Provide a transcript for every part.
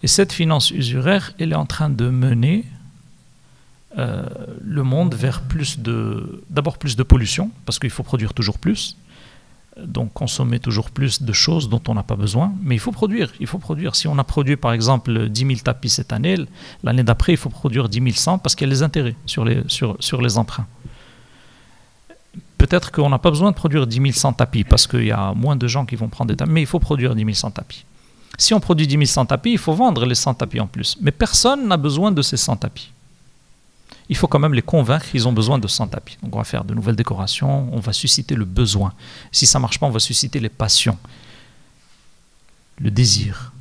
Et cette finance usuraire, elle est en train de mener le monde vers d'abord plus de pollution, parce qu'il faut produire toujours plus, donc consommer toujours plus de choses dont on n'a pas besoin, mais il faut produire. Si on a produit par exemple 10 000 tapis cette année, l'année d'après il faut produire 10 100 parce qu'il y a les intérêts sur les emprunts. Peut-être qu'on n'a pas besoin de produire 10 100 tapis parce qu'il y a moins de gens qui vont prendre des tapis, mais il faut produire 10 100 tapis. Si on produit 10 100 tapis, il faut vendre les 100 tapis en plus. Mais personne n'a besoin de ces 100 tapis. Il faut quand même les convaincre qu'ils ont besoin de 100 tapis. Donc on va faire de nouvelles décorations, on va susciter le besoin. Si ça ne marche pas, on va susciter les passions, le désir.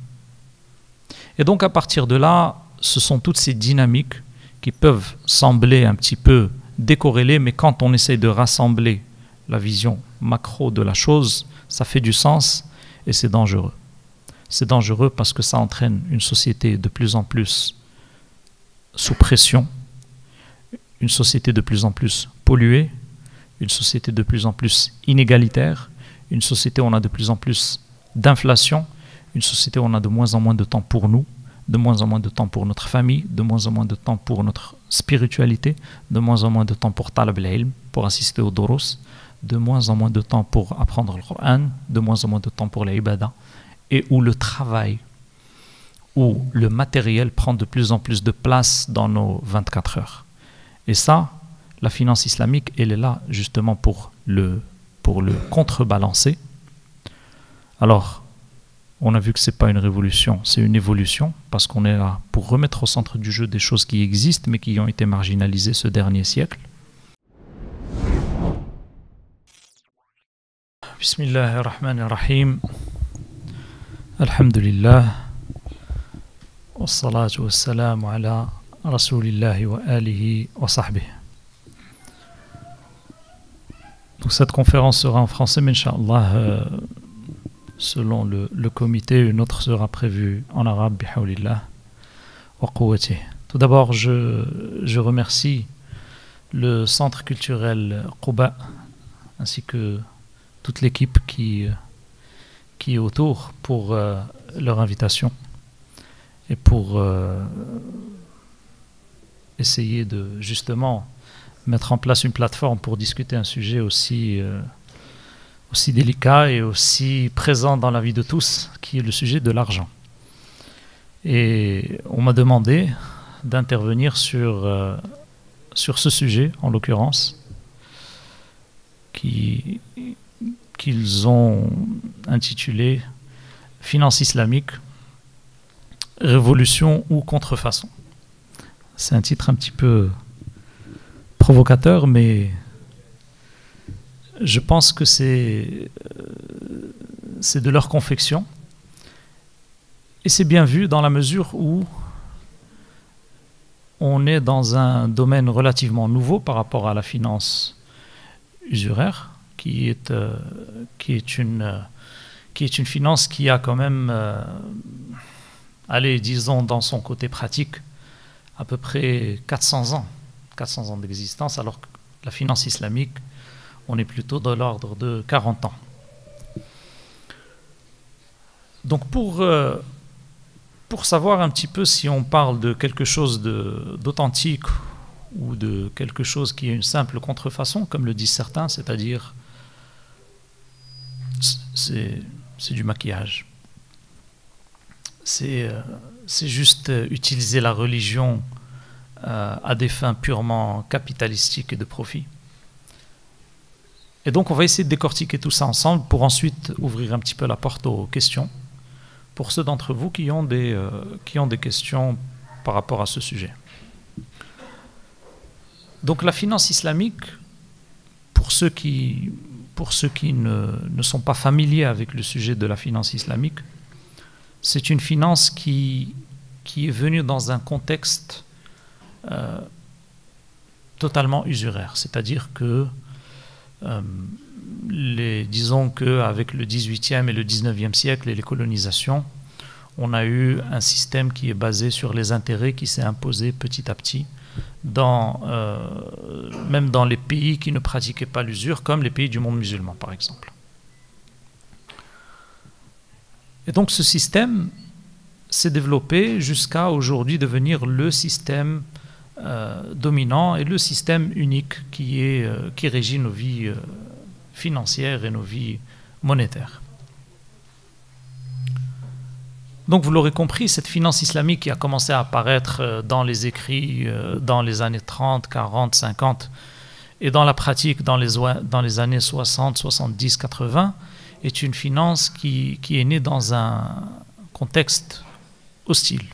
Et donc à partir de là, ce sont toutes ces dynamiques qui peuvent sembler un petit peu décorrélées, mais quand on essaye de rassembler la vision macro de la chose, ça fait du sens et c'est dangereux. C'est dangereux parce que ça entraîne une société de plus en plus sous pression, une société de plus en plus polluée, une société de plus en plus inégalitaire, une société où on a de plus en plus d'inflation, une société où on a de moins en moins de temps pour nous, de moins en moins de temps pour notre famille, de moins en moins de temps pour notre spiritualité, de moins en moins de temps pour talab al-ilm, pour assister au doros, de moins en moins de temps pour apprendre le Coran, de moins en moins de temps pour l'ibada, et où le travail, où le matériel prend de plus en plus de place dans nos 24 heures. Et ça, la finance islamique, elle est là justement pour le contrebalancer. Alors, on a vu que ce n'est pas une révolution, c'est une évolution, parce qu'on est là pour remettre au centre du jeu des choses qui existent, mais qui ont été marginalisées ce dernier siècle. Bismillahirrahmanirrahim. Alhamdulillah. Wassalatu wassalamu ala rasulillahi wa alihi wa sahbihi. Donc cette conférence sera en français, mais Inch'Allah, selon le comité, une autre sera prévue en arabe, bihawlillah wa quwwati. Tout d'abord, je remercie le Centre culturel Quba, ainsi que toute l'équipe qui est autour pour leur invitation et pour essayer de justement mettre en place une plateforme pour discuter un sujet aussi délicat et aussi présent dans la vie de tous, qui est le sujet de l'argent. Et on m'a demandé d'intervenir sur ce sujet, en l'occurrence, qu'ils ont intitulé « Finance islamique, révolution ou contrefaçon ». C'est un titre un petit peu provocateur, mais je pense que c'est de leur confection. Et c'est bien vu dans la mesure où on est dans un domaine relativement nouveau par rapport à la finance usuraire, qui est une finance qui a quand même, allez, disons, dans son côté pratique, à peu près 400 ans d'existence, alors que la finance islamique, on est plutôt dans l'ordre de 40 ans. Donc pour savoir un petit peu si on parle de quelque chose d'authentique ou de quelque chose qui est une simple contrefaçon, comme le disent certains, c'est-à-dire c'est du maquillage. C'est juste utiliser la religion à des fins purement capitalistiques et de profit. Et donc on va essayer de décortiquer tout ça ensemble pour ensuite ouvrir un petit peu la porte aux questions pour ceux d'entre vous qui ont des questions par rapport à ce sujet. Donc la finance islamique, pour ceux qui ne sont pas familiers avec le sujet de la finance islamique, c'est une finance qui est venue dans un contexte totalement usuraire. C'est-à-dire que, disons qu'avec le 18e et le 19e siècle et les colonisations, on a eu un système qui est basé sur les intérêts qui s'est imposé petit à petit, même dans les pays qui ne pratiquaient pas l'usure, comme les pays du monde musulman, par exemple. Et donc ce système, s'est développé jusqu'à aujourd'hui devenir le système dominant et le système unique qui régit nos vies financières et nos vies monétaires. Donc vous l'aurez compris, cette finance islamique qui a commencé à apparaître dans les écrits dans les années 30, 40, 50 et dans la pratique dans les années 60, 70, 80 est une finance qui est née dans un contexte hostile.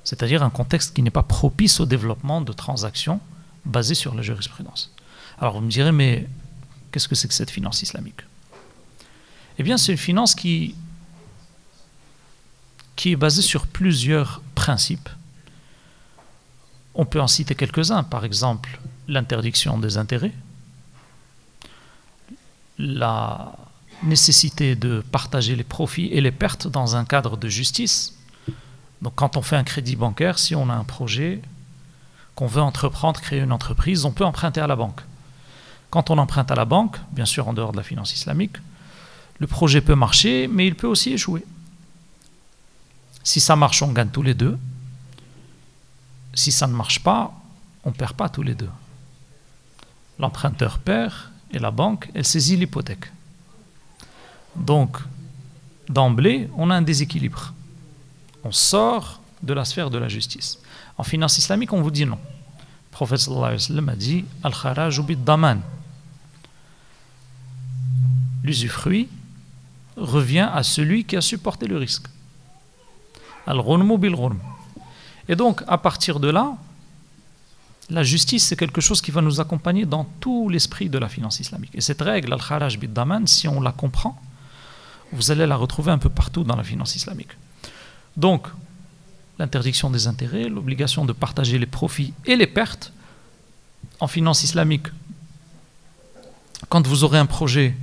C'est-à-dire un contexte qui n'est pas propice au développement de transactions basées sur la jurisprudence. Alors vous me direz, mais qu'est-ce que c'est que cette finance islamique? Eh bien, c'est une finance qui est basée sur plusieurs principes. On peut en citer quelques-uns, par exemple l'interdiction des intérêts, la nécessité de partager les profits et les pertes dans un cadre de justice. Donc quand on fait un crédit bancaire, si on a un projet, qu'on veut entreprendre, créer une entreprise, on peut emprunter à la banque. Quand on emprunte à la banque, bien sûr en dehors de la finance islamique, le projet peut marcher, mais il peut aussi échouer. Si ça marche, on gagne tous les deux. Si ça ne marche pas, on ne perd pas tous les deux. L'emprunteur perd et la banque, elle saisit l'hypothèque. Donc, d'emblée, on a un déséquilibre. On sort de la sphère de la justice. En finance islamique, on vous dit non. Le prophète sallallahu alayhi wa sallam a dit « Al-kharaju bid-daman » l'usufruit revient à celui qui a supporté le risque. Al-ghunmu bil-ghunm. Et donc, à partir de là, la justice, c'est quelque chose qui va nous accompagner dans tout l'esprit de la finance islamique. Et cette règle, al-kharaj bid-daman, si on la comprend, vous allez la retrouver un peu partout dans la finance islamique. Donc, l'interdiction des intérêts, l'obligation de partager les profits et les pertes. En finance islamique, quand vous aurez un projet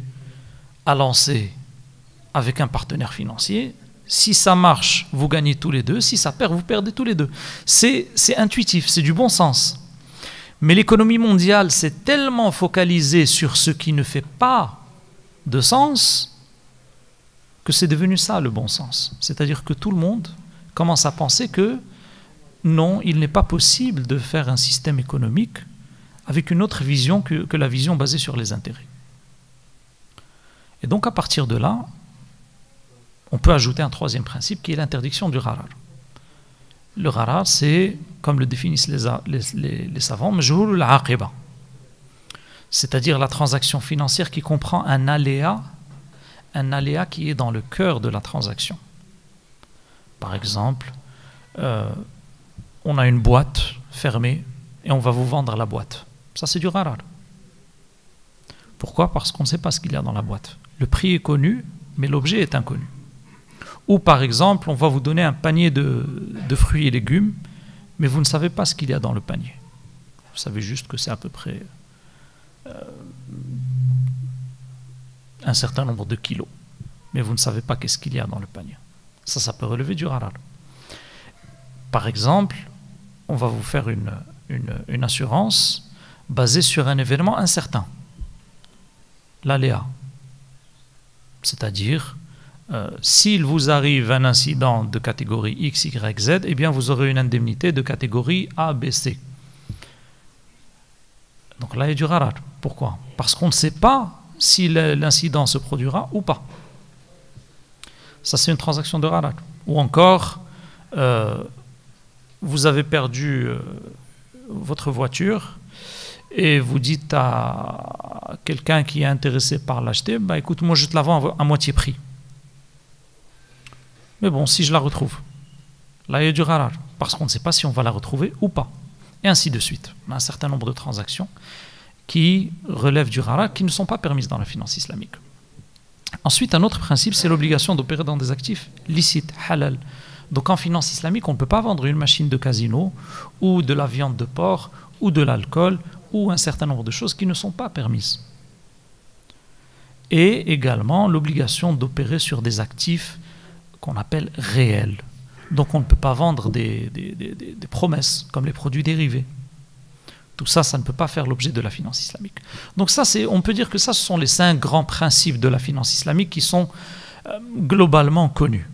à lancer avec un partenaire financier, si ça marche, vous gagnez tous les deux. Si ça perd, vous perdez tous les deux. C'est intuitif, c'est du bon sens. Mais l'économie mondiale s'est tellement focalisée sur ce qui ne fait pas de sens que c'est devenu ça le bon sens. C'est-à-dire que tout le monde commence à penser que non, il n'est pas possible de faire un système économique avec une autre vision que la vision basée sur les intérêts. Et donc à partir de là, on peut ajouter un troisième principe qui est l'interdiction du gharar. Le gharar, c'est, comme le définissent les savants, majhoul al-aqiba, c'est-à-dire la transaction financière qui comprend un aléa qui est dans le cœur de la transaction. Par exemple, on a une boîte fermée et on va vous vendre la boîte. Ça, c'est du gharar. Pourquoi? Parce qu'on ne sait pas ce qu'il y a dans la boîte. Le prix est connu, mais l'objet est inconnu. Ou par exemple, on va vous donner un panier de fruits et légumes, mais vous ne savez pas ce qu'il y a dans le panier. Vous savez juste que c'est à peu près un certain nombre de kilos, mais vous ne savez pas qu'est-ce qu'il y a dans le panier. Ça peut relever du gharar. Par exemple, on va vous faire une assurance basée sur un événement incertain, l'aléa. C'est-à-dire, s'il vous arrive un incident de catégorie X, Y, Z, eh bien vous aurez une indemnité de catégorie A, B, C. Donc là, il y a du gharar. Pourquoi? Parce qu'on ne sait pas si l'incident se produira ou pas. Ça, c'est une transaction de gharar. Ou encore, vous avez perdu votre voiture et vous dites à quelqu'un qui est intéressé par l'acheter, bah, écoute, moi je te la vends à moitié prix. Mais bon, si je la retrouve, là il y a du gharar, parce qu'on ne sait pas si on va la retrouver ou pas. Et ainsi de suite. On a un certain nombre de transactions qui relèvent du gharar, qui ne sont pas permises dans la finance islamique. Ensuite, un autre principe, c'est l'obligation d'opérer dans des actifs licites, halal. Donc en finance islamique, on ne peut pas vendre une machine de casino, ou de la viande de porc, ou de l'alcool, ou un certain nombre de choses qui ne sont pas permises. Et également l'obligation d'opérer sur des actifs qu'on appelle réels. Donc on ne peut pas vendre des promesses, comme les produits dérivés. Tout ça, ça ne peut pas faire l'objet de la finance islamique. Donc ça, on peut dire que ça, ce sont les 5 grands principes de la finance islamique qui sont globalement connus.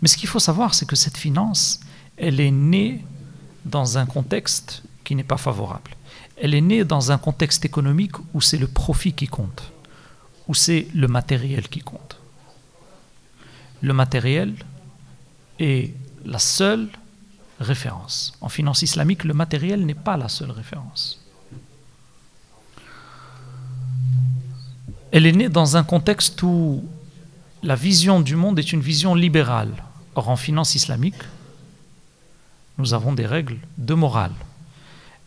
Mais ce qu'il faut savoir, c'est que cette finance, elle est née dans un contexte qui n'est pas favorable. Elle est née dans un contexte économique où c'est le profit qui compte, où c'est le matériel qui compte. Le matériel est la seule référence. En finance islamique, le matériel n'est pas la seule référence. Elle est née dans un contexte où la vision du monde est une vision libérale. Or, en finance islamique, nous avons des règles de morale.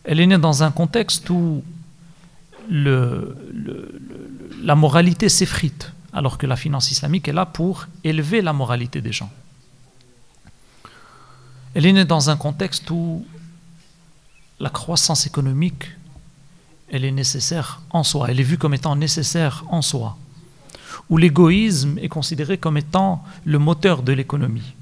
Elle est née dans un contexte où la moralité s'effrite, alors que la finance islamique est là pour élever la moralité des gens. Elle est née dans un contexte où la croissance économique, elle est nécessaire en soi, elle est vue comme étant nécessaire en soi, où l'égoïsme est considéré comme étant le moteur de l'économie.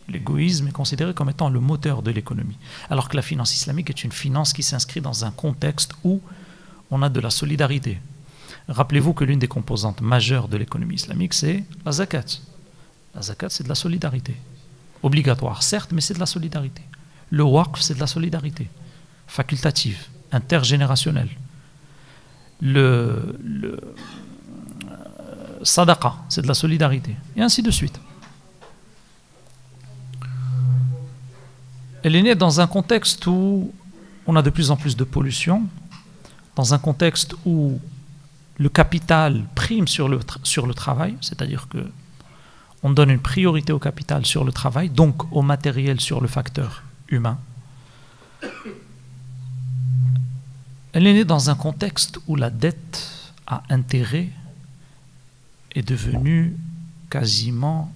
L'égoïsme est considéré comme étant le moteur de l'économie, alors que la finance islamique est une finance qui s'inscrit dans un contexte où on a de la solidarité. Rappelez-vous que l'une des composantes majeures de l'économie islamique, c'est la zakat. La zakat, c'est de la solidarité. Obligatoire, certes, mais c'est de la solidarité. Le waqf, c'est de la solidarité. Facultative, intergénérationnelle. Le sadaqa, c'est de la solidarité. Et ainsi de suite. Elle est née dans un contexte où on a de plus en plus de pollution, dans un contexte où le capital prime sur le travail, c'est-à-dire que on donne une priorité au capital sur le travail, donc au matériel sur le facteur humain. Elle est née dans un contexte où la dette à intérêt est devenue quasiment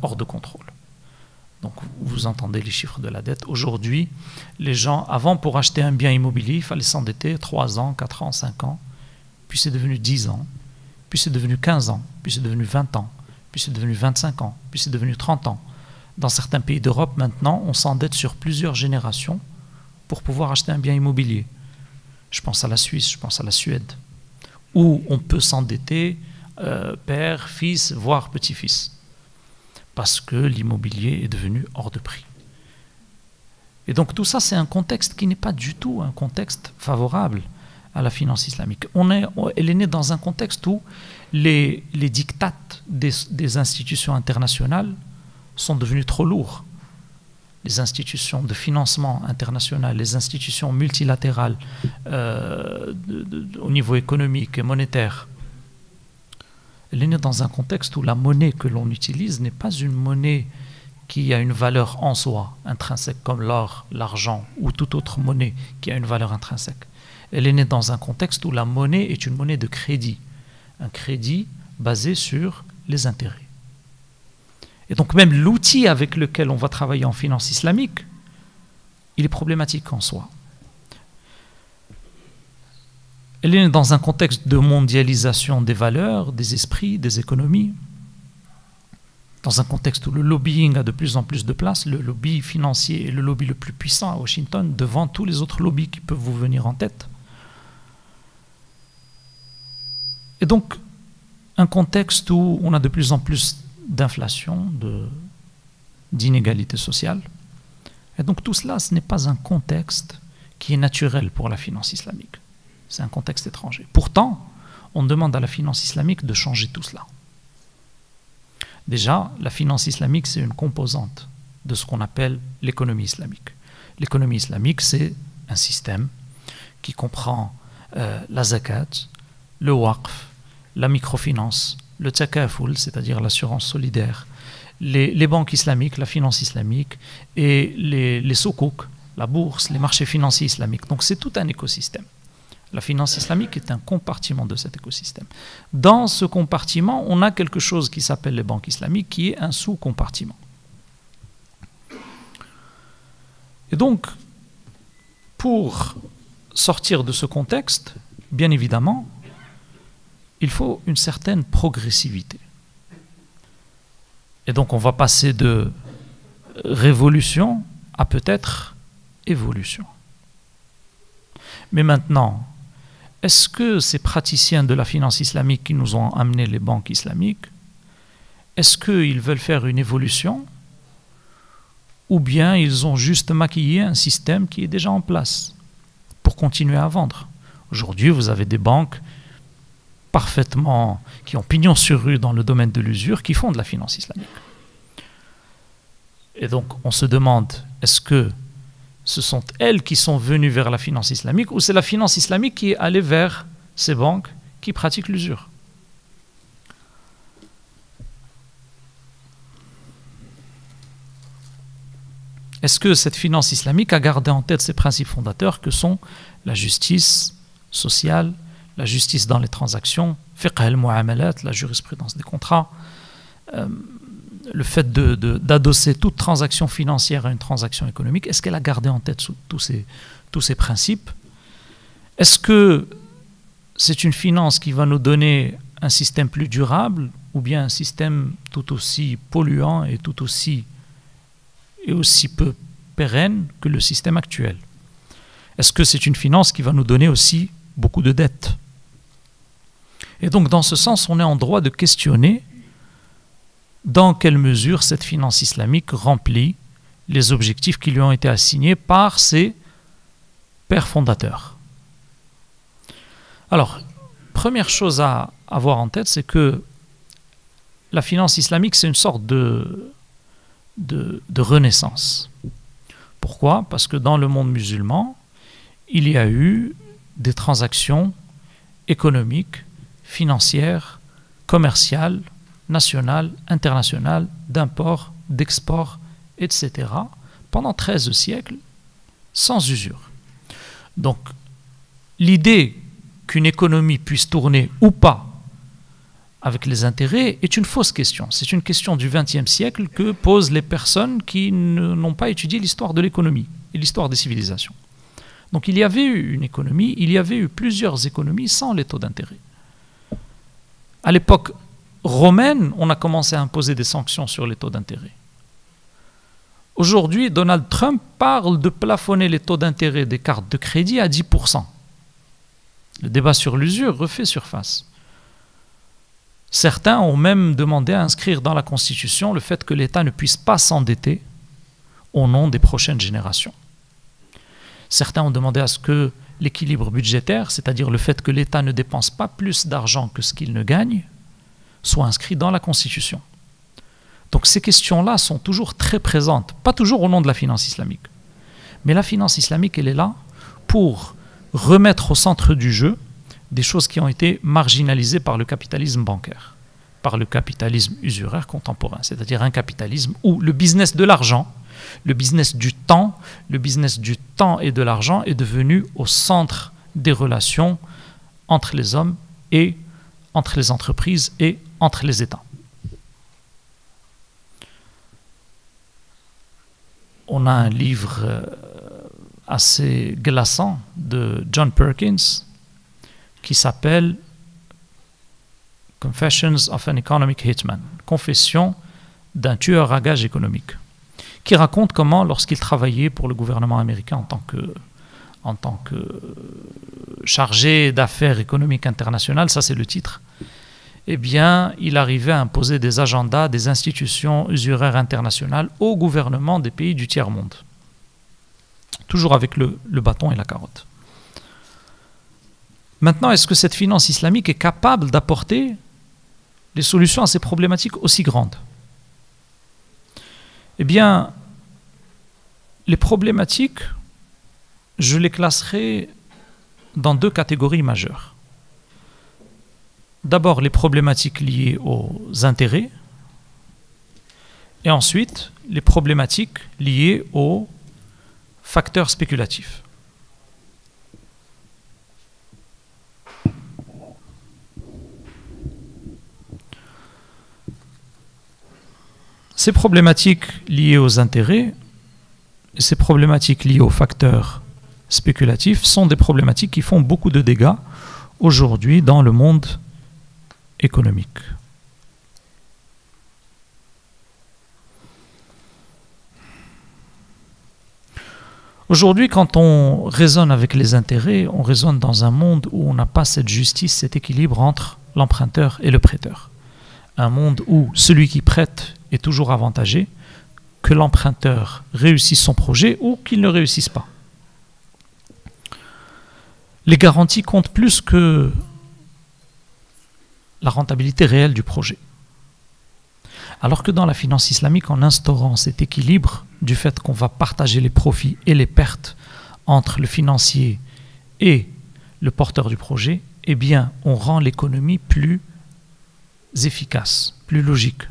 hors de contrôle. Donc vous entendez les chiffres de la dette. Aujourd'hui, les gens, avant pour acheter un bien immobilier, il fallait s'endetter 3 ans, 4 ans, 5 ans, puis c'est devenu 10 ans, puis c'est devenu 15 ans, puis c'est devenu 20 ans, puis c'est devenu 25 ans, puis c'est devenu 30 ans. Dans certains pays d'Europe, maintenant, on s'endette sur plusieurs générations pour pouvoir acheter un bien immobilier. Je pense à la Suisse, je pense à la Suède, où on peut s'endetter père, fils, voire petit-fils, parce que l'immobilier est devenu hors de prix. Et donc tout ça, c'est un contexte qui n'est pas du tout un contexte favorable à la finance islamique. Elle est née dans un contexte où les diktats des institutions internationales sont devenus trop lourds. Les institutions de financement international, les institutions multilatérales au niveau économique et monétaire. Elle est née dans un contexte où la monnaie que l'on utilise n'est pas une monnaie qui a une valeur en soi, intrinsèque, comme l'or, l'argent ou toute autre monnaie qui a une valeur intrinsèque. Elle est née dans un contexte où la monnaie est une monnaie de crédit, un crédit basé sur les intérêts. Et donc même l'outil avec lequel on va travailler en finance islamique, il est problématique en soi. Elle est dans un contexte de mondialisation des valeurs, des esprits, des économies, dans un contexte où le lobbying a de plus en plus de place, le lobby financier est le lobby le plus puissant à Washington, devant tous les autres lobbies qui peuvent vous venir en tête. Et donc, un contexte où on a de plus en plus d'inflation, d'inégalité sociale. Et donc tout cela, ce n'est pas un contexte qui est naturel pour la finance islamique. C'est un contexte étranger. Pourtant, on demande à la finance islamique de changer tout cela. Déjà, la finance islamique, c'est une composante de ce qu'on appelle l'économie islamique. L'économie islamique, c'est un système qui comprend la zakat, le waqf, la microfinance, le takaful, c'est-à-dire l'assurance solidaire, les banques islamiques, la finance islamique et les soukouk, la bourse, les marchés financiers islamiques. Donc c'est tout un écosystème. La finance islamique est un compartiment de cet écosystème. Dans ce compartiment, on a quelque chose qui s'appelle les banques islamiques, qui est un sous-compartiment. Et donc, pour sortir de ce contexte, bien évidemment, il faut une certaine progressivité. Et donc on va passer de révolution à peut-être évolution. Mais maintenant, est-ce que ces praticiens de la finance islamique qui nous ont amené les banques islamiques, est-ce qu'ils veulent faire une évolution ou bien ils ont juste maquillé un système qui est déjà en place pour continuer à vendre. Aujourd'hui, vous avez des banques parfaitement, qui ont pignon sur rue dans le domaine de l'usure, qui font de la finance islamique. Et donc, on se demande, est-ce que ce sont elles qui sont venues vers la finance islamique ou c'est la finance islamique qui est allée vers ces banques qui pratiquent l'usure? Est-ce que cette finance islamique a gardé en tête ses principes fondateurs que sont la justice sociale, la justice dans les transactions, fiqh al-mu'amalat, la jurisprudence des contrats, le fait d'adosser toute transaction financière à une transaction économique? Est-ce qu'elle a gardé en tête tous ces principes? Est-ce que c'est une finance qui va nous donner un système plus durable ou bien un système tout aussi polluant et aussi peu pérenne que le système actuel? Est-ce que c'est une finance qui va nous donner aussi beaucoup de dettes? Et donc, dans ce sens, on est en droit de questionner dans quelle mesure cette finance islamique remplit les objectifs qui lui ont été assignés par ses pères fondateurs. Alors, première chose à avoir en tête, c'est que la finance islamique, c'est une sorte de renaissance. Pourquoi? Parce que dans le monde musulman, il y a eu des transactions économiques, financières, commerciales, nationales, internationales, d'import, d'export, etc., pendant 13 siècles, sans usure. Donc, l'idée qu'une économie puisse tourner ou pas avec les intérêts est une fausse question. C'est une question du XXe siècle que posent les personnes qui n'ont pas étudié l'histoire de l'économie et l'histoire des civilisations. Donc il y avait eu une économie, il y avait eu plusieurs économies sans les taux d'intérêt. À l'époque romaine, on a commencé à imposer des sanctions sur les taux d'intérêt. Aujourd'hui, Donald Trump parle de plafonner les taux d'intérêt des cartes de crédit à 10%. Le débat sur l'usure refait surface. Certains ont même demandé à inscrire dans la Constitution le fait que l'État ne puisse pas s'endetter au nom des prochaines générations. Certains ont demandé à ce que l'équilibre budgétaire, c'est-à-dire le fait que l'État ne dépense pas plus d'argent que ce qu'il ne gagne, soit inscrit dans la Constitution. Donc ces questions-là sont toujours très présentes, pas toujours au nom de la finance islamique. Mais la finance islamique, elle est là pour remettre au centre du jeu des choses qui ont été marginalisées par le capitalisme bancaire, par le capitalisme usuraire contemporain, c'est-à-dire un capitalisme où le business de l'argent, le business du temps et de l'argent est devenu au centre des relations entre les hommes et entre les entreprises et entre les États. On a un livre assez glaçant de John Perkins qui s'appelle Confessions of an Economic Hitman, Confession d'un tueur à gages économique, qui raconte comment, lorsqu'il travaillait pour le gouvernement américain en tant que chargé d'affaires économiques internationales, ça c'est le titre, eh bien, il arrivait à imposer des agendas des institutions usuraires internationales au gouvernement des pays du tiers-monde. Toujours avec le bâton et la carotte. Maintenant, est-ce que cette finance islamique est capable d'apporter des solutions à ces problématiques aussi grandes? Eh bien, les problématiques, je les classerai dans deux catégories majeures. D'abord, les problématiques liées aux intérêts, et ensuite, les problématiques liées aux facteurs spéculatifs. Ces problématiques liées aux intérêts et ces problématiques liées aux facteurs spéculatifs sont des problématiques qui font beaucoup de dégâts aujourd'hui dans le monde économique. Aujourd'hui, quand on raisonne avec les intérêts, on raisonne dans un monde où on n'a pas cette justice, cet équilibre entre l'emprunteur et le prêteur. un monde où celui qui prête est toujours avantagé, que l'emprunteur réussisse son projet ou qu'il ne réussisse pas. Les garanties comptent plus que la rentabilité réelle du projet. Alors que dans la finance islamique, en instaurant cet équilibre du fait qu'on va partager les profits et les pertes entre le financier et le porteur du projet, eh bien, on rend l'économie plus efficace, plus logique.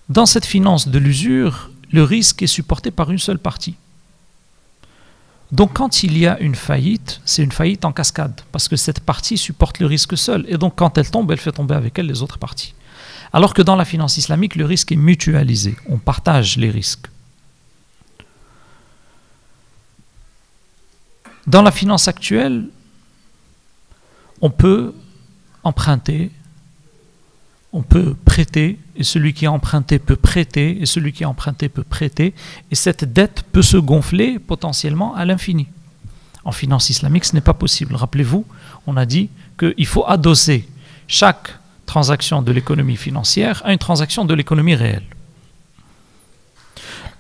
Dans cette finance de l'usure, le risque est supporté par une seule partie. Donc quand il y a une faillite, c'est une faillite en cascade, parce que cette partie supporte le risque seule, et donc quand elle tombe, elle fait tomber avec elle les autres parties. Alors que dans la finance islamique, le risque est mutualisé, on partage les risques. Dans la finance actuelle, on peut emprunter, on peut prêter, et celui qui a emprunté peut prêter, et celui qui a emprunté peut prêter, et cette dette peut se gonfler potentiellement à l'infini. En finance islamique, ce n'est pas possible. Rappelez-vous, on a dit qu'il faut adosser chaque transaction de l'économie financière à une transaction de l'économie réelle.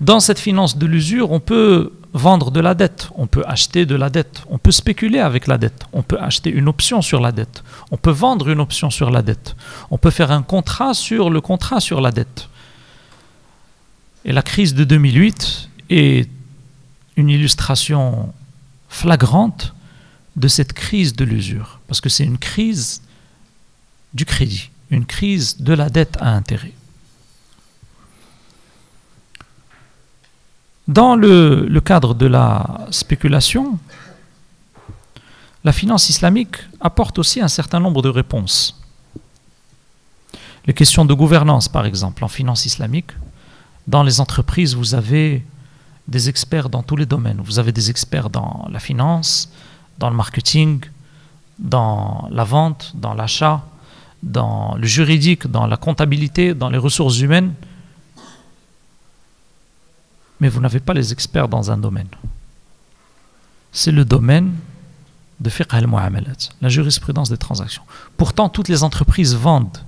Dans cette finance de l'usure, on peut vendre de la dette, on peut acheter de la dette, on peut spéculer avec la dette, on peut acheter une option sur la dette, on peut vendre une option sur la dette, on peut faire un contrat sur le contrat sur la dette. Et la crise de 2008 est une illustration flagrante de cette crise de l'usure, parce que c'est une crise du crédit, une crise de la dette à intérêt. Dans le cadre de la spéculation, la finance islamique apporte aussi un certain nombre de réponses. Les questions de gouvernance, par exemple, en finance islamique, dans les entreprises, vous avez des experts dans tous les domaines. Vous avez des experts dans la finance, dans le marketing, dans la vente, dans l'achat, dans le juridique, dans la comptabilité, dans les ressources humaines. Mais vous n'avez pas les experts dans un domaine. C'est le domaine de fiqh al-mu'amalat, la jurisprudence des transactions. Pourtant, toutes les entreprises vendent,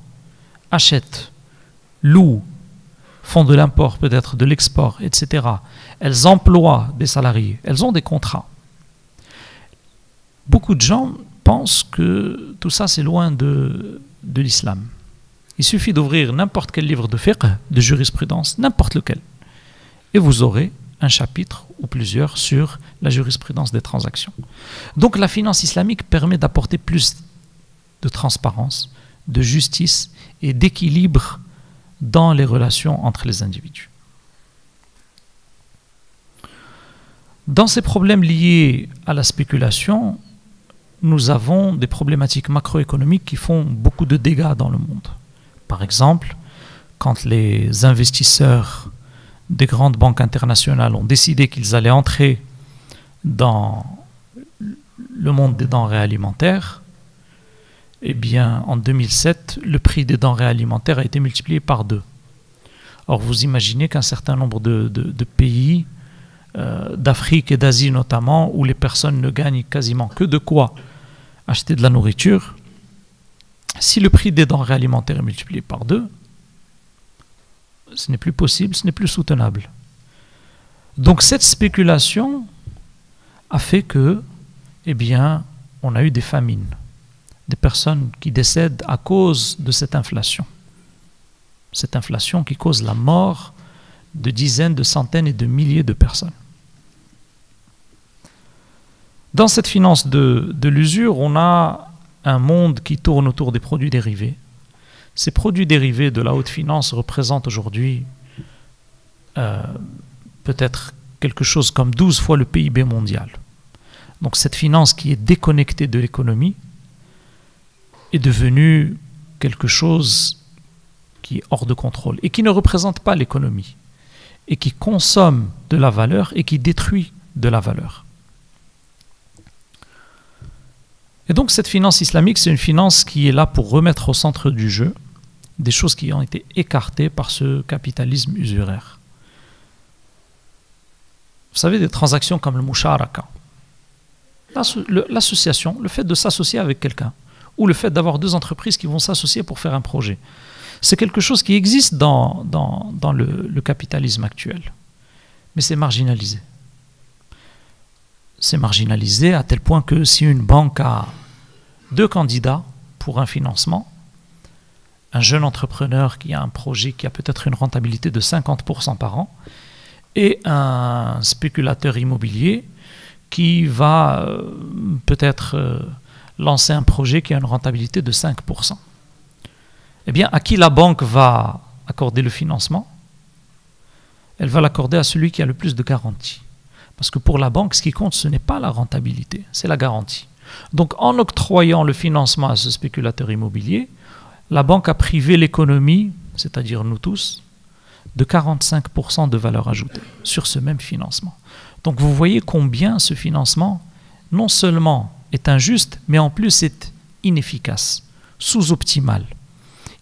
achètent, louent, font de l'import, peut-être de l'export, etc. Elles emploient des salariés, elles ont des contrats. Beaucoup de gens pensent que tout ça, c'est loin de l'islam. Il suffit d'ouvrir n'importe quel livre de fiqh, de jurisprudence, n'importe lequel. Et vous aurez un chapitre ou plusieurs sur la jurisprudence des transactions. Donc la finance islamique permet d'apporter plus de transparence, de justice et d'équilibre dans les relations entre les individus. Dans ces problèmes liés à la spéculation, nous avons des problématiques macroéconomiques qui font beaucoup de dégâts dans le monde. Par exemple, quand les investisseurs des grandes banques internationales ont décidé qu'ils allaient entrer dans le monde des denrées alimentaires, eh bien, en 2007, le prix des denrées alimentaires a été multiplié par 2. Or, vous imaginez qu'un certain nombre de pays, d'Afrique et d'Asie notamment, où les personnes ne gagnent quasiment que de quoi acheter de la nourriture, si le prix des denrées alimentaires est multiplié par 2, ce n'est plus possible, ce n'est plus soutenable. Donc cette spéculation a fait que, eh bien, on a eu des famines, des personnes qui décèdent à cause de cette inflation. Cette inflation qui cause la mort de dizaines, de centaines et de milliers de personnes. Dans cette finance de l'usure, on a un monde qui tourne autour des produits dérivés. Ces produits dérivés de la haute finance représentent aujourd'hui peut-être quelque chose comme 12 fois le PIB mondial. Donc cette finance qui est déconnectée de l'économie est devenue quelque chose qui est hors de contrôle et qui ne représente pas l'économie et qui consomme de la valeur et qui détruit de la valeur. Et donc cette finance islamique, c'est une finance qui est là pour remettre au centre du jeu des choses qui ont été écartées par ce capitalisme usuraire. Vous savez, des transactions comme le musharaka, l'association, le fait de s'associer avec quelqu'un, ou le fait d'avoir deux entreprises qui vont s'associer pour faire un projet. C'est quelque chose qui existe dans le capitalisme actuel, mais c'est marginalisé. C'est marginalisé à tel point que si une banque a deux candidats pour un financement, un jeune entrepreneur qui a un projet qui a peut-être une rentabilité de 50% par an, et un spéculateur immobilier qui va peut-être lancer un projet qui a une rentabilité de 5%. Eh bien, à qui la banque va accorder le financement? Elle va l'accorder à celui qui a le plus de garanties. Parce que pour la banque, ce qui compte, ce n'est pas la rentabilité, c'est la garantie. Donc, en octroyant le financement à ce spéculateur immobilier, la banque a privé l'économie, c'est-à-dire nous tous, de 45% de valeur ajoutée sur ce même financement. Donc, vous voyez combien ce financement, non seulement est injuste, mais en plus est inefficace, sous-optimal.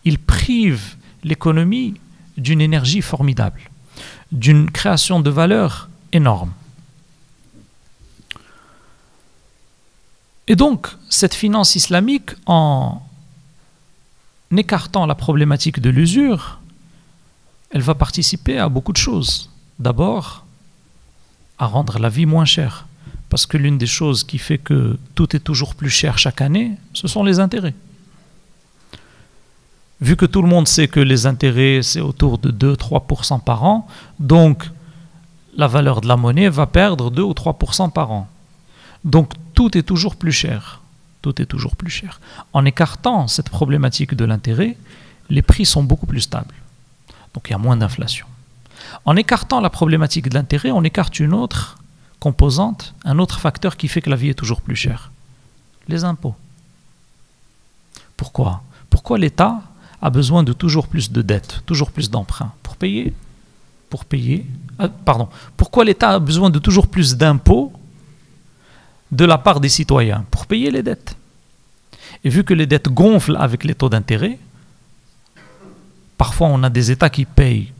Il prive l'économie d'une énergie formidable, d'une création de valeur énorme. Et donc, cette finance islamique, en écartant la problématique de l'usure, elle va participer à beaucoup de choses. D'abord, à rendre la vie moins chère. Parce que l'une des choses qui fait que tout est toujours plus cher chaque année, ce sont les intérêts. Vu que tout le monde sait que les intérêts, c'est autour de 2-3% par an, donc la valeur de la monnaie va perdre 2 ou 3% par an. Donc tout est toujours plus cher. Tout est toujours plus cher. En écartant cette problématique de l'intérêt, les prix sont beaucoup plus stables. Donc il y a moins d'inflation. En écartant la problématique de l'intérêt, on écarte une autre composante, un autre facteur qui fait que la vie est toujours plus chère. Les impôts. Pourquoi? Pourquoi l'État a besoin de toujours plus de dettes, toujours plus d'emprunts? Pourquoi l'État a besoin de toujours plus d'impôts de la part des citoyens? Pour payer les dettes. Et vu que les dettes gonflent avec les taux d'intérêt, parfois on a des États qui payent,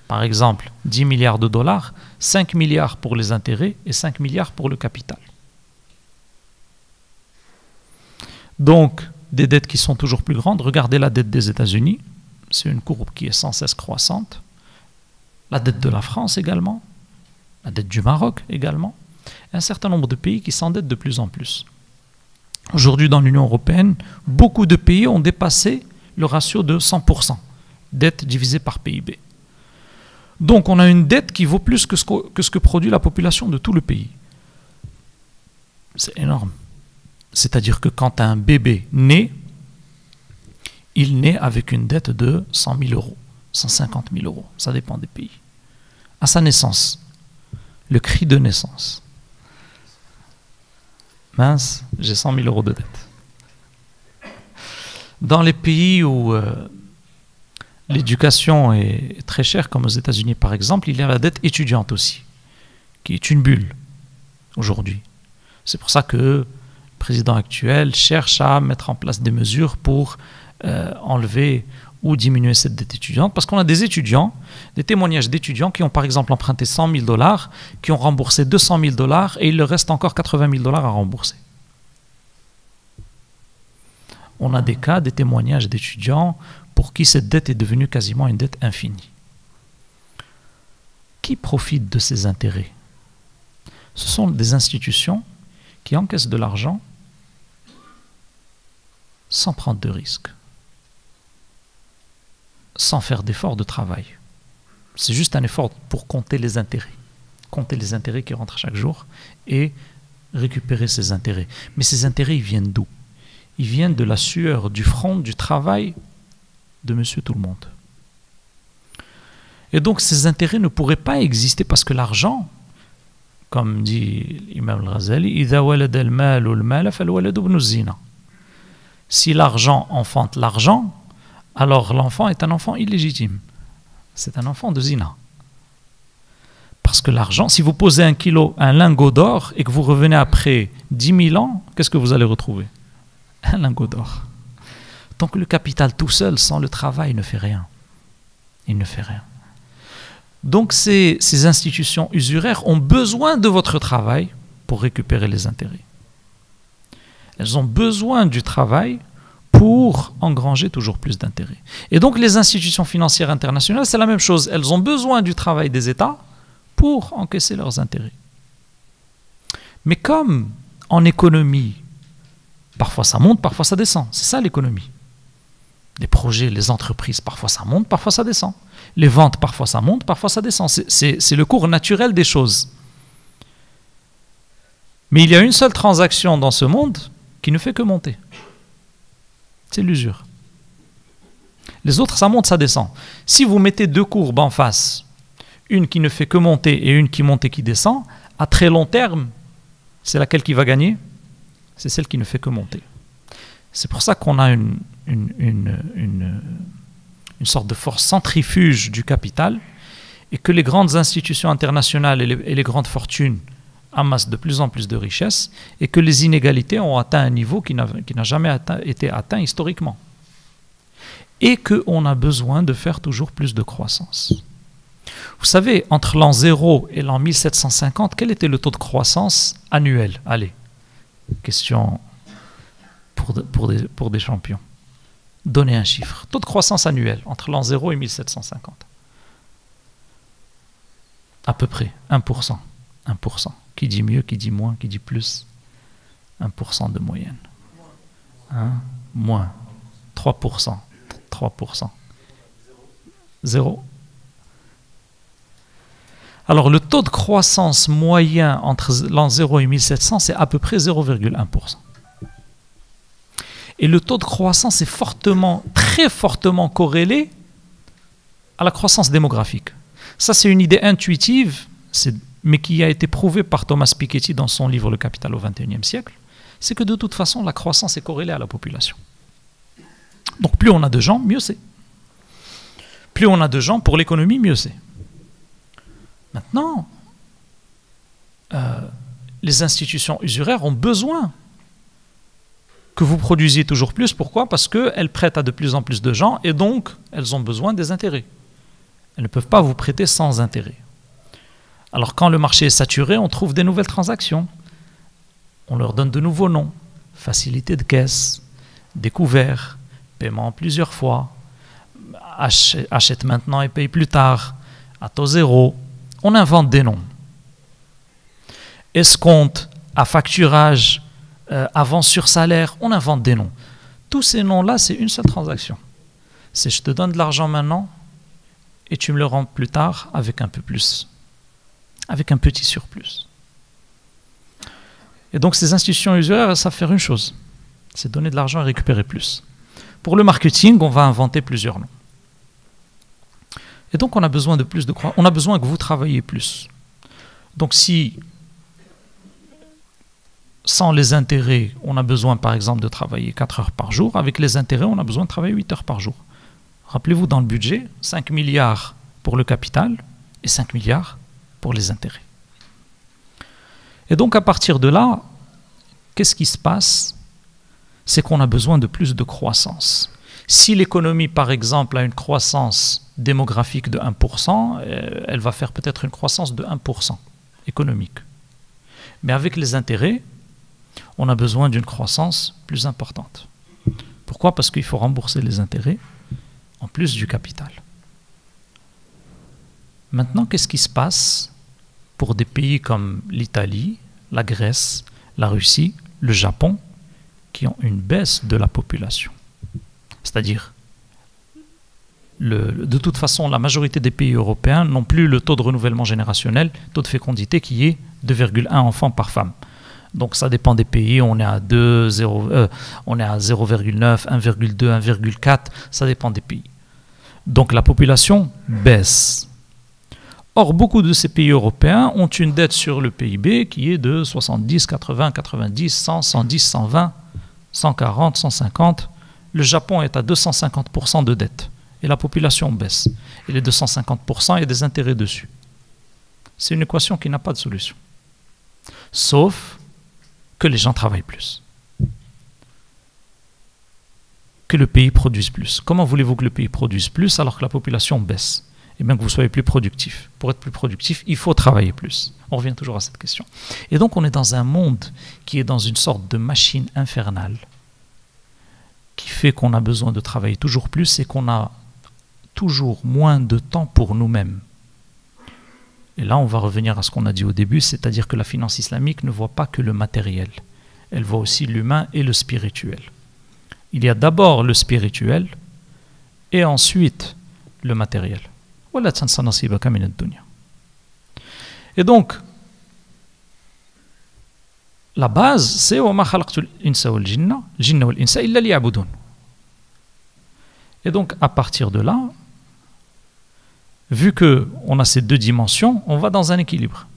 par exemple, 10 milliards de dollars, 5 milliards pour les intérêts et 5 milliards pour le capital. Donc, des dettes qui sont toujours plus grandes. Regardez la dette des États-Unis, c'est une courbe qui est sans cesse croissante. La dette de la France également, la dette du Maroc également. Un certain nombre de pays qui s'endettent de plus en plus. Aujourd'hui, dans l'Union européenne, beaucoup de pays ont dépassé le ratio de 100%, dette divisée par PIB. Donc, on a une dette qui vaut plus que ce que produit la population de tout le pays. C'est énorme. C'est-à-dire que quand un bébé naît, il naît avec une dette de 100 000 euros, 150 000 euros, ça dépend des pays. À sa naissance, le cri de naissance. Mince, j'ai 100 000 euros de dette. Dans les pays où l'éducation est très chère, comme aux États-Unis par exemple, il y a la dette étudiante aussi, qui est une bulle aujourd'hui. C'est pour ça que le président actuel cherche à mettre en place des mesures pour enlever ou diminuer cette dette étudiante, parce qu'on a des étudiants, des témoignages d'étudiants qui ont par exemple emprunté 100 000 $, qui ont remboursé 200 000 $ et il leur reste encore 80 000 $ à rembourser. On a des cas, des témoignages d'étudiants pour qui cette dette est devenue quasiment une dette infinie. Qui profite de ces intérêts? Ce sont des institutions qui encaissent de l'argent sans prendre de risques, sans faire d'effort de travail. C'est juste un effort pour compter les intérêts qui rentrent chaque jour et récupérer ces intérêts. Mais ces intérêts, ils viennent d'où? Ils viennent de la sueur, du front, du travail de Monsieur Tout-le-Monde. Et donc ces intérêts ne pourraient pas exister parce que l'argent, comme dit l'imam al-Ghazali, إِذَا وَلَدَ الْمَالُ الْمَالَ فَالْوَلَدُ ابْنُ الزِّنَا. Si l'argent enfante l'argent, alors l'enfant est un enfant illégitime. C'est un enfant de zina. Parce que l'argent, si vous posez un lingot d'or et que vous revenez après 10 000 ans, qu'est-ce que vous allez retrouver? Un lingot d'or. Donc le capital tout seul, sans le travail, ne fait rien. Il ne fait rien. Donc ces institutions usuraires ont besoin de votre travail pour récupérer les intérêts. Elles ont besoin du travail pour engranger toujours plus d'intérêts. Et donc les institutions financières internationales, c'est la même chose. Elles ont besoin du travail des États pour encaisser leurs intérêts. Mais comme en économie, parfois ça monte, parfois ça descend. C'est ça l'économie. Les projets, les entreprises, parfois ça monte, parfois ça descend. Les ventes, parfois ça monte, parfois ça descend. C'est le cours naturel des choses. Mais il y a une seule transaction dans ce monde qui ne fait que monter. C'est l'usure. Les autres, ça monte, ça descend. Si vous mettez deux courbes en face, une qui ne fait que monter et une qui monte et qui descend, à très long terme, c'est laquelle qui va gagner? C'est celle qui ne fait que monter. C'est pour ça qu'on a une sorte de force centrifuge du capital et que les grandes institutions internationales et les grandes fortunes amassent de plus en plus de richesses et que les inégalités ont atteint un niveau qui n'a jamais été atteint historiquement. Et qu'on a besoin de faire toujours plus de croissance. Vous savez, entre l'an 0 et l'an 1750, quel était le taux de croissance annuel? Allez, question pour des champions. Donnez un chiffre. Taux de croissance annuel entre l'an 0 et 1750. À peu près 1%. 1%. Qui dit mieux, qui dit moins, qui dit plus? 1% de moyenne. Hein? Moins. 3%. 3%. 0. Alors le taux de croissance moyen entre l'an 0 et 1700, c'est à peu près 0,1%. Et le taux de croissance est très fortement corrélé à la croissance démographique. Ça, c'est une idée intuitive, mais qui a été prouvée par Thomas Piketty dans son livre Le Capital au XXIe siècle. C'est que de toute façon, la croissance est corrélée à la population. Donc plus on a de gens, mieux c'est. Plus on a de gens pour l'économie, mieux c'est. Maintenant, les institutions usuraires ont besoin que vous produisiez toujours plus. Pourquoi? Parce qu'elles prêtent à de plus en plus de gens et donc elles ont besoin des intérêts. Elles ne peuvent pas vous prêter sans intérêt. Alors quand le marché est saturé, on trouve des nouvelles transactions. On leur donne de nouveaux noms. Facilité de caisse, découvert, paiement en plusieurs fois, achète maintenant et paye plus tard, à taux zéro. On invente des noms. Escompte, à facturage, avance sur salaire, on invente des noms. Tous ces noms-là, c'est une seule transaction. C'est je te donne de l'argent maintenant et tu me le rends plus tard avec un peu plus, avec un petit surplus. Et donc ces institutions usuraires, elles savent faire une chose, c'est donner de l'argent et récupérer plus. Pour le marketing, on va inventer plusieurs noms. Et donc on a besoin de plus de croissance, on a besoin que vous travailliez plus. Donc si sans les intérêts, on a besoin par exemple de travailler 4 heures par jour, avec les intérêts, on a besoin de travailler 8 heures par jour. Rappelez-vous dans le budget, 5 milliards pour le capital et 5 milliards pour les intérêts. Et donc à partir de là, qu'est-ce qui se passe? C'est qu'on a besoin de plus de croissance. Si l'économie, par exemple, a une croissance démographique de 1%, elle va faire peut-être une croissance de 1% économique. Mais avec les intérêts, on a besoin d'une croissance plus importante. Pourquoi? Parce qu'il faut rembourser les intérêts en plus du capital. Maintenant, qu'est-ce qui se passe pour des pays comme l'Italie, la Grèce, la Russie, le Japon, qui ont une baisse de la population? C'est-à-dire, de toute façon, la majorité des pays européens n'ont plus le taux de renouvellement générationnel, taux de fécondité qui est 2,1 enfants par femme. Donc ça dépend des pays, on est à 2, 0, on est à 0,9, 1,2, 1,4, ça dépend des pays. Donc la population baisse. Or, beaucoup de ces pays européens ont une dette sur le PIB qui est de 70, 80, 90, 100, 110, 120, 140, 150. Le Japon est à 250% de dette et la population baisse. Et les 250%, il y a des intérêts dessus. C'est une équation qui n'a pas de solution. Sauf que les gens travaillent plus. Que le pays produise plus. Comment voulez-vous que le pays produise plus alors que la population baisse? Et bien que vous soyez plus productif. Pour être plus productif, il faut travailler plus. On revient toujours à cette question. Et donc on est dans un monde qui est dans une sorte de machine infernale qui fait qu'on a besoin de travailler toujours plus, c'est qu'on a toujours moins de temps pour nous-mêmes. Et là, on va revenir à ce qu'on a dit au début, c'est-à-dire que la finance islamique ne voit pas que le matériel, elle voit aussi l'humain et le spirituel. Il y a d'abord le spirituel et ensuite le matériel. Et donc, la base, c'est وَمَا خَلَقْتُ الْإِنسَ وَالْجِنَّ وَالْإِنسَ إِلَّا لِيَعْبُدُونَ. Et donc, à partir de là, vu qu'on a ces deux dimensions, on va dans un équilibre.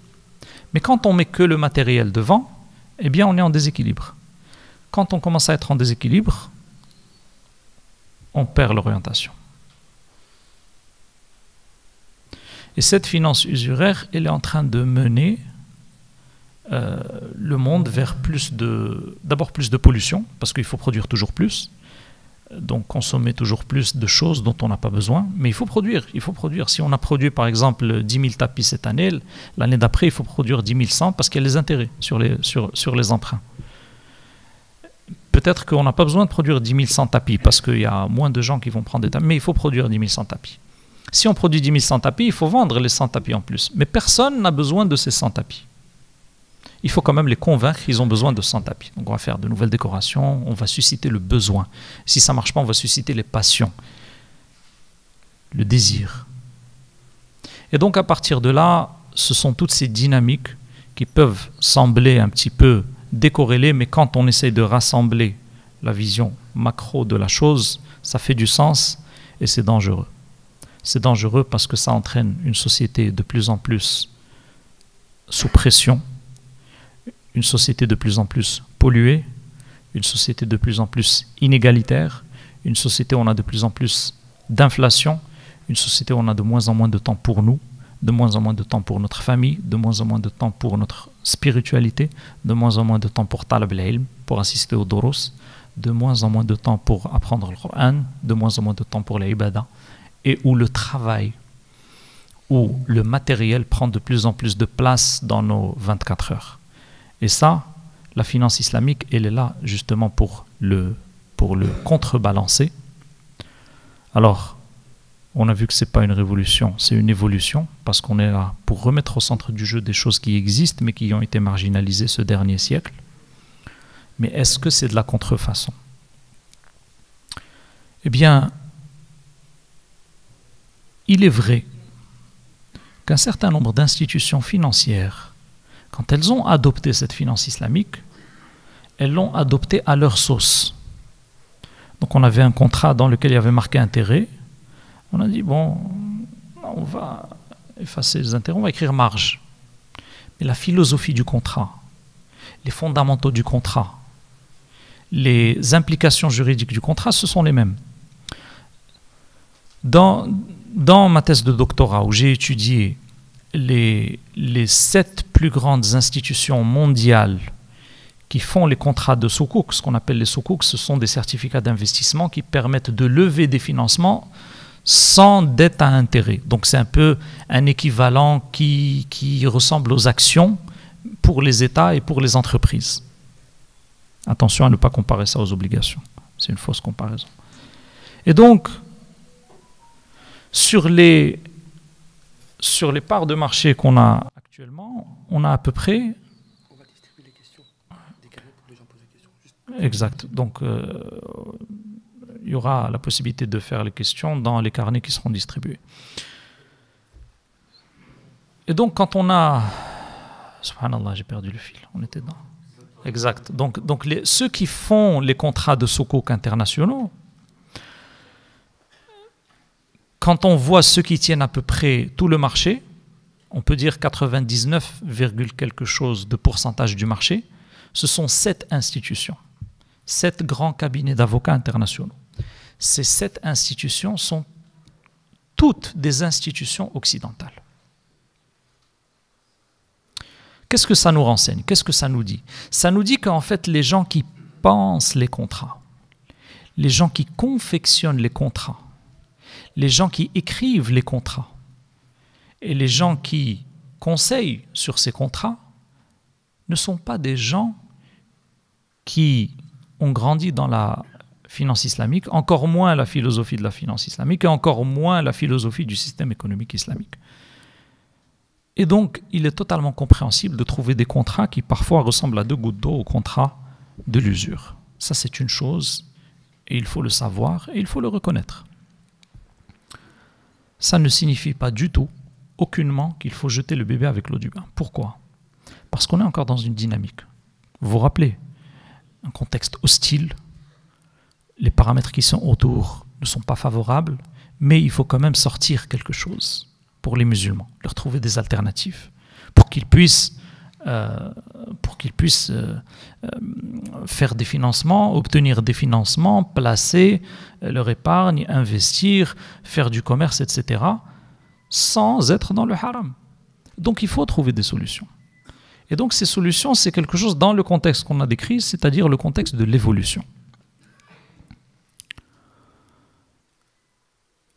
Mais quand on met que le matériel devant, eh bien, on est en déséquilibre. Quand on commence à être en déséquilibre, on perd l'orientation. Et cette finance usuraire, elle est en train de mener le monde vers d'abord plus de pollution, parce qu'il faut produire toujours plus, donc consommer toujours plus de choses dont on n'a pas besoin, mais il faut produire. Si on a produit par exemple 10 000 tapis cette année, l'année d'après il faut produire 10 100 parce qu'il y a les intérêts sur les emprunts. Peut-être qu'on n'a pas besoin de produire 10 100 tapis parce qu'il y a moins de gens qui vont prendre des tapis, mais il faut produire 10 100 tapis. Si on produit 10 100 tapis, il faut vendre les 100 tapis en plus. Mais personne n'a besoin de ces 100 tapis. Il faut quand même les convaincre qu'ils ont besoin de 100 tapis. Donc on va faire de nouvelles décorations, on va susciter le besoin. Si ça ne marche pas, on va susciter les passions, le désir. Et donc à partir de là, ce sont toutes ces dynamiques qui peuvent sembler un petit peu décorrélées, mais quand on essaye de rassembler la vision macro de la chose, ça fait du sens et c'est dangereux. C'est dangereux parce que ça entraîne une société de plus en plus sous pression, une société de plus en plus polluée, une société de plus en plus inégalitaire, une société où on a de plus en plus d'inflation, une société où on a de moins en moins de temps pour nous, de moins en moins de temps pour notre famille, de moins en moins de temps pour notre spiritualité, de moins en moins de temps pour talab al-ilm, pour assister au doros, de moins en moins de temps pour apprendre le Coran, de moins en moins de temps pour l'ibada, et où le travail, où le matériel prend de plus en plus de place dans nos 24 heures. Et ça, la finance islamique, elle est là justement pour le contrebalancer. Alors, on a vu que ce n'est pas une révolution, c'est une évolution, parce qu'on est là pour remettre au centre du jeu des choses qui existent, mais qui ont été marginalisées ce dernier siècle. Mais est-ce que c'est de la contrefaçon? Eh bien, il est vrai qu'un certain nombre d'institutions financières, quand elles ont adopté cette finance islamique, elles l'ont adoptée à leur sauce. Donc on avait un contrat dans lequel il y avait marqué intérêt. On a dit, bon, on va effacer les intérêts, on va écrire marge. Mais la philosophie du contrat, les fondamentaux du contrat, les implications juridiques du contrat, ce sont les mêmes. Dans ma thèse de doctorat, où j'ai étudié les 7 plus grandes institutions mondiales qui font les contrats de sukuk, ce qu'on appelle les sukuk, ce sont des certificats d'investissement qui permettent de lever des financements sans dette à intérêt. Donc c'est un peu un équivalent qui ressemble aux actions pour les États et pour les entreprises. Attention à ne pas comparer ça aux obligations. C'est une fausse comparaison. Et donc, sur les parts de marché qu'on a actuellement, on a à peu près... On va distribuer les questions, des carnets pour que les gens posent des questions. Exact. Donc, il y aura la possibilité de faire les questions dans les carnets qui seront distribués. Et donc, quand on a... Subhanallah, j'ai perdu le fil. On était dedans. Exact. Donc ceux qui font les contrats de sukuk internationaux, quand on voit ceux qui tiennent à peu près tout le marché, on peut dire 99, quelque chose de pourcentage du marché, ce sont 7 institutions, 7 grands cabinets d'avocats internationaux. Ces 7 institutions sont toutes des institutions occidentales. Qu'est-ce que ça nous renseigne? Qu'est-ce que ça nous dit? Ça nous dit qu'en fait, les gens qui pensent les contrats, les gens qui confectionnent les contrats, les gens qui écrivent les contrats et les gens qui conseillent sur ces contrats ne sont pas des gens qui ont grandi dans la finance islamique, encore moins la philosophie de la finance islamique et encore moins la philosophie du système économique islamique. Et donc, il est totalement compréhensible de trouver des contrats qui parfois ressemblent à deux gouttes d'eau au contrat de l'usure. Ça, c'est une chose, et il faut le savoir, et il faut le reconnaître. Ça ne signifie pas du tout, aucunement, qu'il faut jeter le bébé avec l'eau du bain. Pourquoi? Parce qu'on est encore dans une dynamique. Vous vous rappelez, un contexte hostile, les paramètres qui sont autour ne sont pas favorables, mais il faut quand même sortir quelque chose pour les musulmans, leur trouver des alternatives, pour qu'ils puissent faire des financements, obtenir des financements, placer leur épargne, investir, faire du commerce, etc., sans être dans le haram. Donc il faut trouver des solutions. Et donc ces solutions, c'est quelque chose dans le contexte qu'on a décrit, c'est-à-dire le contexte de l'évolution.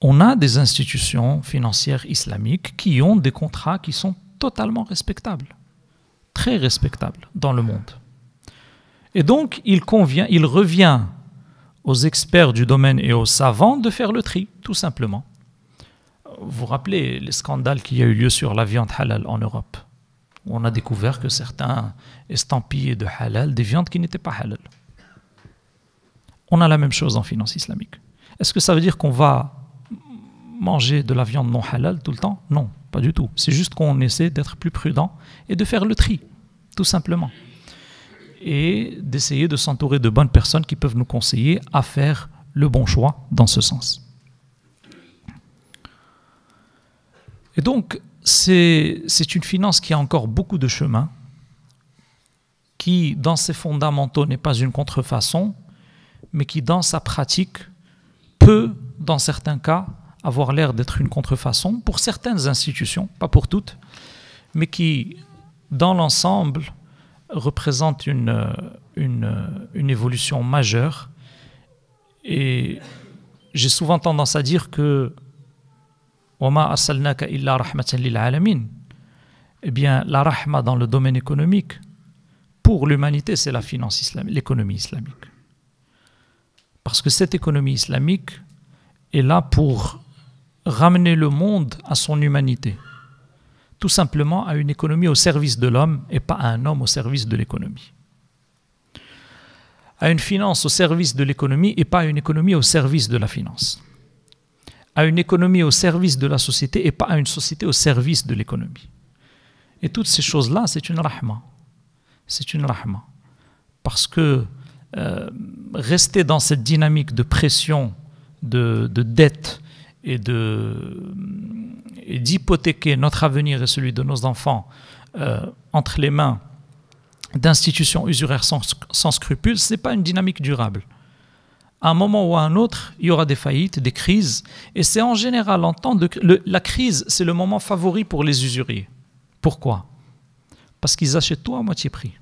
On a des institutions financières islamiques qui ont des contrats qui sont totalement respectables, très respectables dans le monde. Et donc, il revient aux experts du domaine et aux savants de faire le tri, tout simplement. Vous vous rappelez les scandales qu'il y a eu lieu sur la viande halal en Europe, où on a découvert que certains estampaillés de halal des viandes qui n'étaient pas halal. On a la même chose en finance islamique. Est-ce que ça veut dire qu'on va manger de la viande non halal tout le temps? Non, pas du tout. C'est juste qu'on essaie d'être plus prudent et de faire le tri, tout simplement. Et d'essayer de s'entourer de bonnes personnes qui peuvent nous conseiller à faire le bon choix dans ce sens. Et donc, c'est une finance qui a encore beaucoup de chemin, qui, dans ses fondamentaux, n'est pas une contrefaçon, mais qui, dans sa pratique, peut, dans certains cas, avoir l'air d'être une contrefaçon pour certaines institutions, pas pour toutes, mais qui, dans l'ensemble, représente une évolution majeure. Et j'ai souvent tendance à dire que وَمَا أَرْسَلْنَاكَ إِلَّا رَحْمَةً لِلْعَالَمِينَ. Eh bien, la rahma dans le domaine économique, pour l'humanité, c'est la finance islamique, l'économie islamique. Parce que cette économie islamique est là pour ramener le monde à son humanité. Tout simplement à une économie au service de l'homme et pas à un homme au service de l'économie. À une finance au service de l'économie et pas à une économie au service de la finance. À une économie au service de la société et pas à une société au service de l'économie. Et toutes ces choses-là, c'est une rahma. C'est une rahma. Parce que rester dans cette dynamique de pression, de dette et d'hypothéquer notre avenir et celui de nos enfants entre les mains d'institutions usuraires sans scrupules, ce n'est pas une dynamique durable. À un moment ou à un autre, il y aura des faillites, des crises, et c'est en général la crise, c'est le moment favori pour les usuriers. Pourquoi? Parce qu'ils achètent tout à moitié prix.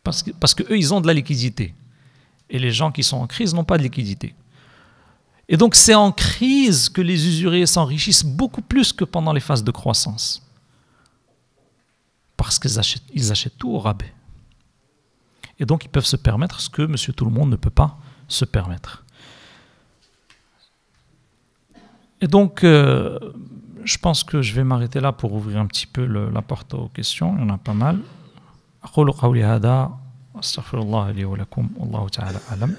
Parce qu'eux, ils ont de la liquidité. Et les gens qui sont en crise n'ont pas de liquidité. Et donc c'est en crise que les usuriers s'enrichissent beaucoup plus que pendant les phases de croissance. Parce qu'ils achètent tout au rabais. Et donc ils peuvent se permettre ce que monsieur tout le monde ne peut pas se permettre. Et donc je pense que je vais m'arrêter là pour ouvrir un petit peu la porte aux questions. Il y en a pas mal. أقول قولي هذا أستغفر الله لي ولكم والله تعالى أعلم.